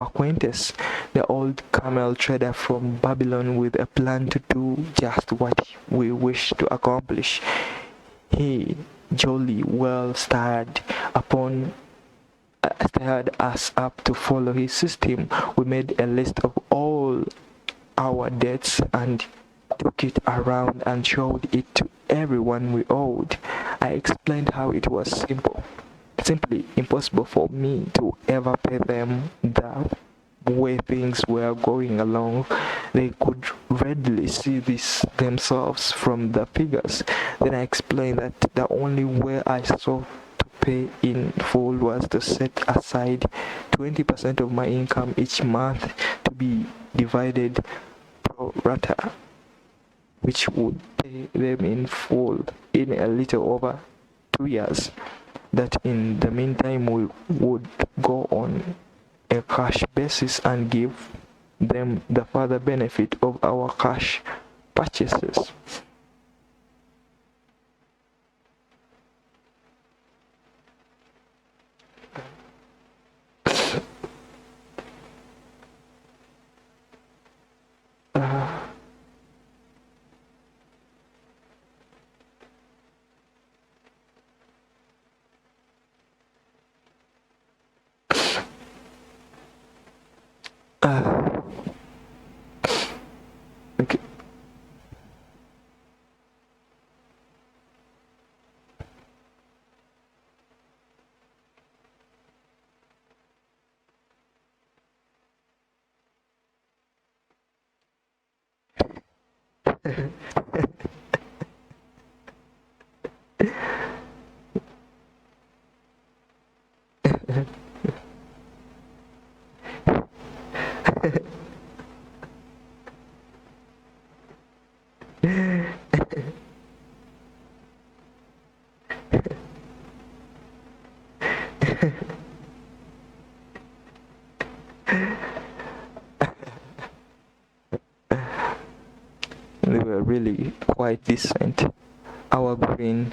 acquaintance, the old camel trader from Babylon, with a plan to do just what we wish to accomplish. He jolly well started us up to follow his system. We made a list of all our debts and took it around and showed it to everyone we owed. I explained how it was simply impossible for me to ever pay them the way things were going along. They could readily see this themselves from the figures. Then I explained that the only way I saw to pay in full was to set aside 20% of my income each month to be divided pro rata, which would pay them in full in a little over 2 years. That in the meantime we would go on a cash basis and give them the further benefit of our cash purchases. Okay. They were really quite decent. Our green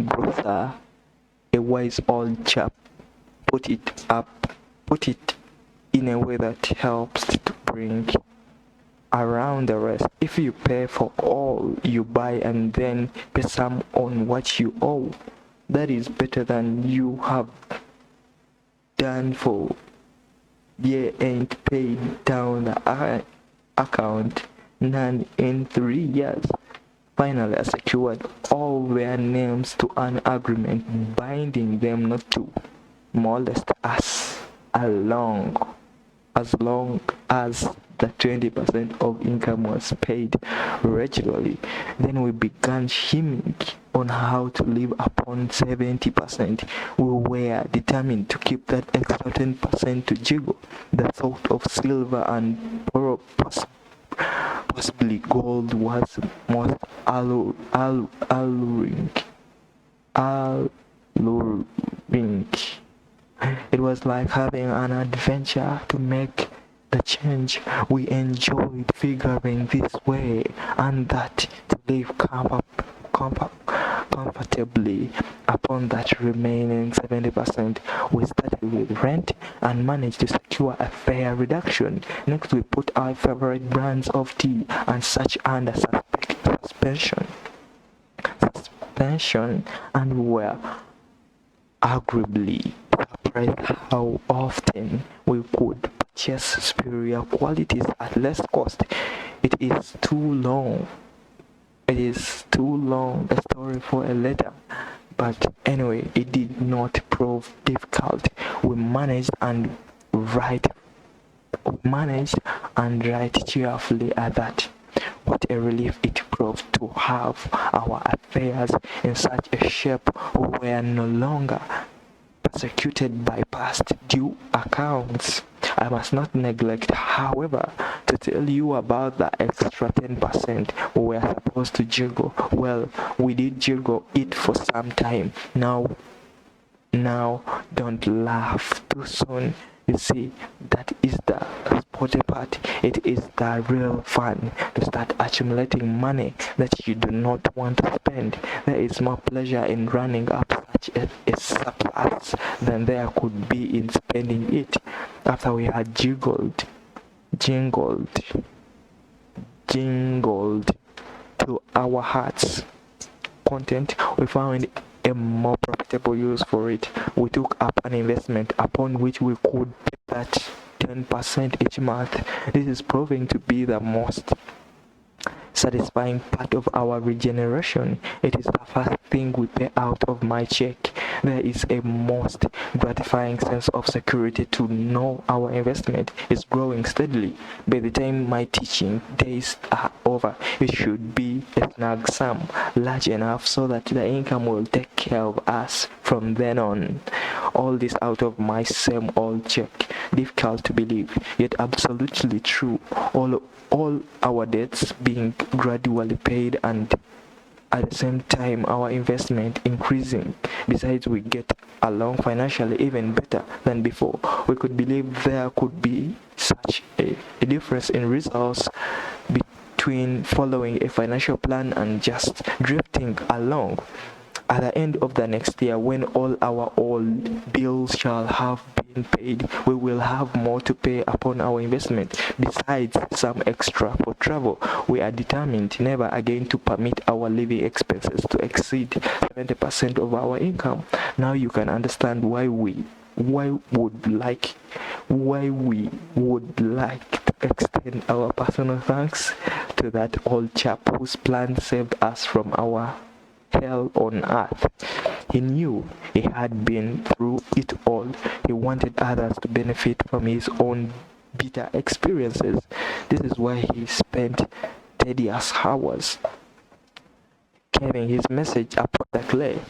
grocer, a wise old chap, put it in a way that helps to bring around the rest. If you pay for all you buy and then pay some on what you owe, that is better than you have done for ain't paid down the account none in 3 years. Finally, I secured all their names to an agreement binding them not to molest us as long as the 20% of income was paid regularly. Then we began scheming on how to live upon 70%. We were determined to keep that extra 10% to jiggle. The thought of silver and possibly gold was most alluring. It was like having an adventure to make the change. We enjoyed figuring this way and that to live comfortably upon that remaining 70%. We started with rent and managed to secure a fair reduction. Next, we put our favorite brands of tea and such under suspension, and we were agreeably surprised how often we could purchase superior qualities at less cost. It is too long a story for a letter, but anyway, it did not prove difficult. We managed and write cheerfully at that. What a relief it proved to have our affairs in such a shape we were no longer persecuted by past due accounts. I must not neglect, however, to tell you about the extra 10% we were supposed to jiggle. Well, we did jiggle it for some time. Now, don't laugh too soon. You see, that is the sporty part. It is the real fun to start accumulating money that you do not want to spend. There is more pleasure in running up such much a surplus than there could be in spending it. After we had jingled to our hearts content, we found a more profitable use for it. We took up an investment upon which we could pay that 10% each month. This is proving to be the most satisfying part of our regeneration. It is the first thing we pay out of my check. There is a most gratifying sense of security to know our investment is growing steadily. By the time my teaching days are over, it should be a snug sum, large enough so that the income will take care of us from then on. All this out of my same old check. Difficult to believe, yet absolutely true. All our debts being gradually paid and at the same time our investment increasing. Besides, we get along financially even better than before. We could believe there could be such a difference in results between following a financial plan and just drifting along. At the end of the next year, when all our old bills shall have been paid, we will have more to pay upon our investment, besides some extra for travel. We are determined never again to permit our living expenses to exceed 70% of our income. Now you can understand why we would like to extend our personal thanks to that old chap whose plan saved us from our hell on earth. He knew he had been through it all. He wanted others to benefit from his own bitter experiences. This is why he spent tedious hours carrying his message upon the clay.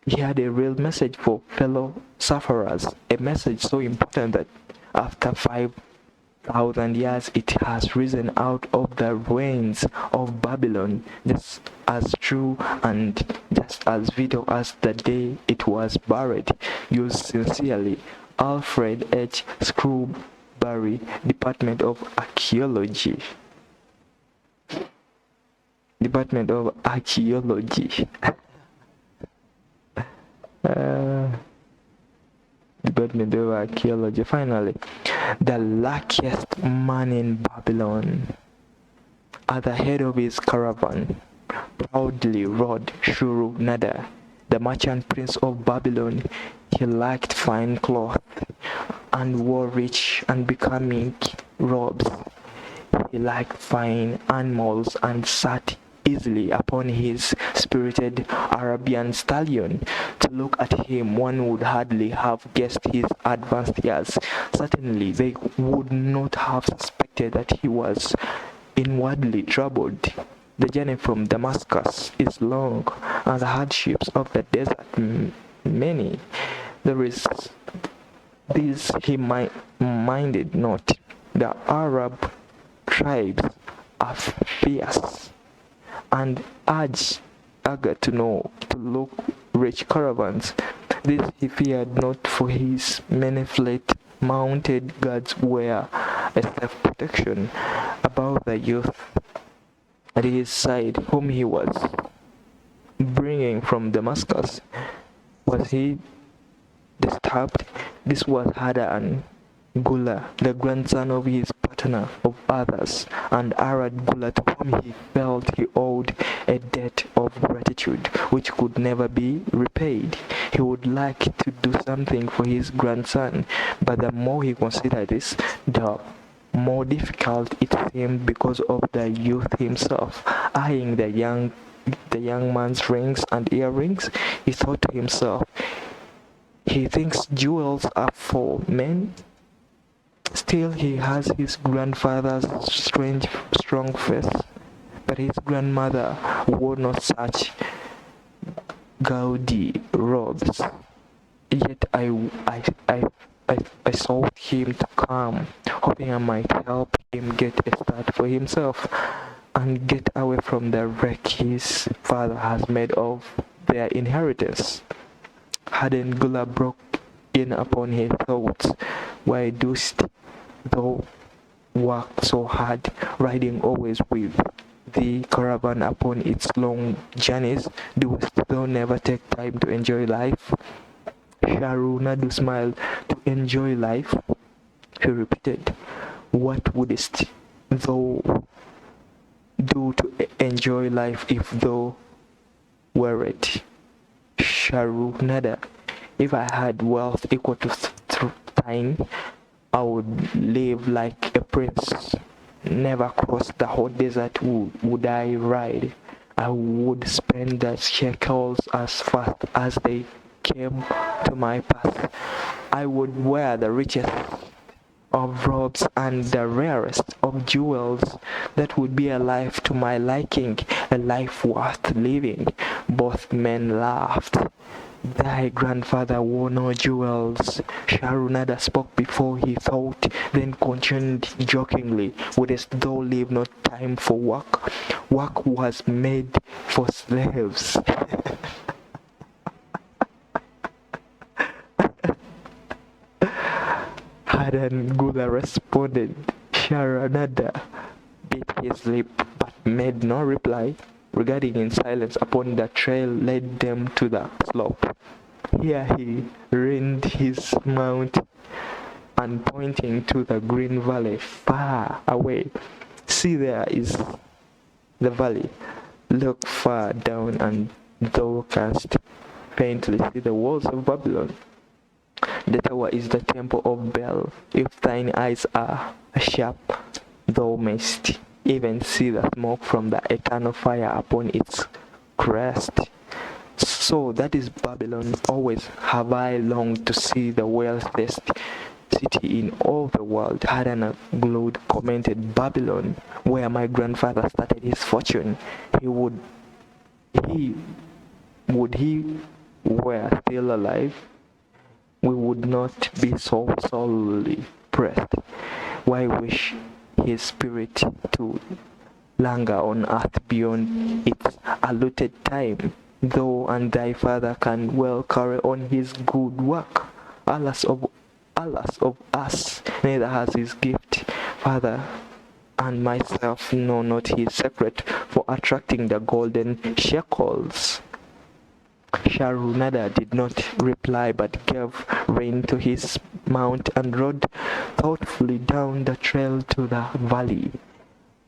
He had a real message for fellow sufferers, a message so important that after 5,000 years it has risen out of the ruins of Babylon, just as true and just as vital as the day it was buried. Yours sincerely, Alfred H. Screwbury, Department of Archaeology. Department of Archaeology. Department of Archaeology. Finally, the luckiest man in Babylon. At the head of his caravan proudly rode Shuru-nadar, the merchant prince of Babylon. He liked fine cloth and wore rich and becoming robes. He liked fine animals and sat easily upon his spirited Arabian stallion. To look at him, one would hardly have guessed his advanced years. Certainly, they would not have suspected that he was inwardly troubled. The journey from Damascus is long, and the hardships of the desert many. There is this he minded not. The Arab tribes are fierce and eager to look rich caravans. This he feared not, for his many fleet mounted guards were a self-protection. About the youth at his side, whom he was bringing from Damascus, was he disturbed? This was Hadan Gula, the grandson of his partner of others, and Arad Gula, to whom he felt he owed a debt of gratitude which could never be repaid. He would like to do something for his grandson, but the more he considered this, the more difficult it seemed, because of the youth himself. Eyeing the young man's rings and earrings, he thought to himself, he thinks jewels are for men. Still, he has his grandfather's strange, strong face, but his grandmother wore not such gaudy robes. Yet I sought him to come, hoping I might help him get a start for himself and get away from the wreck his father has made of their inheritance. Hadan Gula broke in upon his thoughts. Why dost thou work so hard, riding always with the caravan upon its long journeys? Doest thou never take time to enjoy life? Sharu Nadu smiled. To enjoy life? He repeated. What wouldst thou do to enjoy life if thou were it? Sharu Nada. If I had wealth equal to thine, I would live like a prince. Never cross the hot desert would I ride. I would spend the shekels as fast as they came to my path. I would wear the richest of robes and the rarest of jewels. That would be a life to my liking, a life worth living. Both men laughed. Thy grandfather wore no jewels. Sharunada spoke before he thought, then continued jokingly, wouldst thou leave no time for work? Work was made for slaves. Hadan Gula responded. Sharanada bit his lip but made no reply. Regarding in silence upon the trail led them to the slope. Here he reined his mount and pointing to the green valley far away. See, there is the valley. Look far down and thou canst faintly see the walls of Babylon. The tower is the temple of Bel. If thine eyes are sharp, thou mayst even see the smoke from the eternal fire upon its crest. So that is Babylon. Always have I longed to see the wealthiest city in all the world. Hadana Glood commented, Babylon, where my grandfather started his fortune. He were still alive, we would not be so sorely pressed. Why wish his spirit to linger on earth beyond its allotted time? Thou and thy father can well carry on his good work. Alas of us, neither has his gift. Father and myself know not his secret for attracting the golden shekels. Sharunada did not reply but gave rein to his mount and rode thoughtfully down the trail to the valley.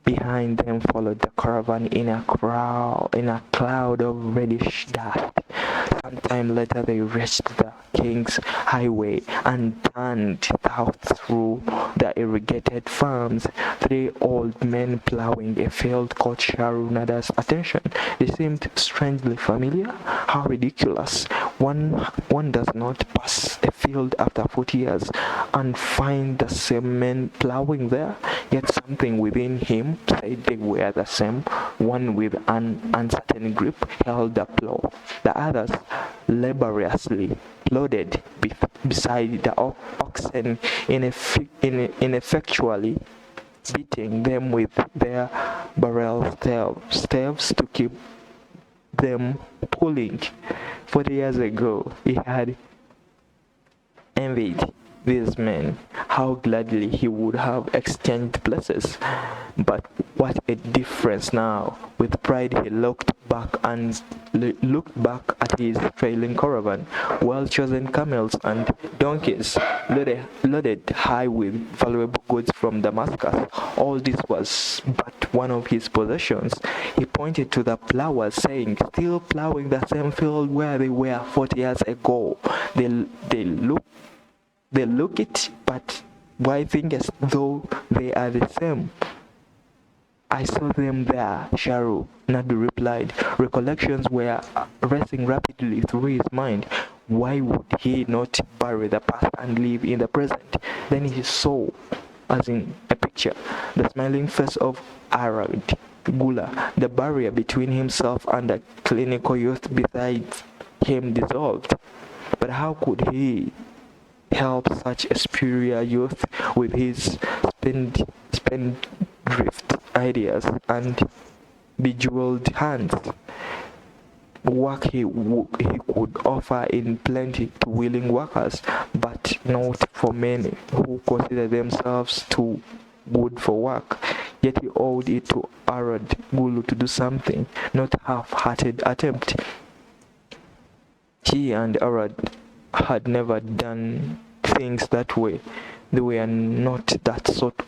Behind them followed the caravan in a cloud of reddish dust. Some time later they reached the king's highway and turned south through the irrigated farms. 3 old men plowing a field caught Sharunada's attention. They seemed strangely familiar. How ridiculous! One does not pass a field after 40 years and find the same men plowing there. Yet something within him said they were the same. One with an uncertain grip held the plow. The others laboriously plodded beside the oxen, ineffectually beating them with their barrel staves to keep them pulling. 40 years ago, he had envied these men. How gladly he would have exchanged places. But what a difference now! With pride he looked back at his trailing caravan, well-chosen camels and donkeys, loaded high with valuable goods from Damascus. All this was but one of his possessions. He pointed to the plowers, saying, still plowing the same field where they were 40 years ago. They look it, but why think as though they are the same? I saw them there, Sharu, Nadu replied. Recollections were racing rapidly through his mind. Why would he not bury the past and live in the present? Then he saw, as in a picture, the smiling face of Arad Gula. The barrier between himself and the clinical youth beside him dissolved. But how could he help such a superior youth with his spendthrift ideas and bejeweled hands? Work he could offer in plenty to willing workers, but not for many who consider themselves too good for work. Yet he owed it to Arad Gulu to do something, not half-hearted attempt. She and Arad had never done things that way. They were not that sort of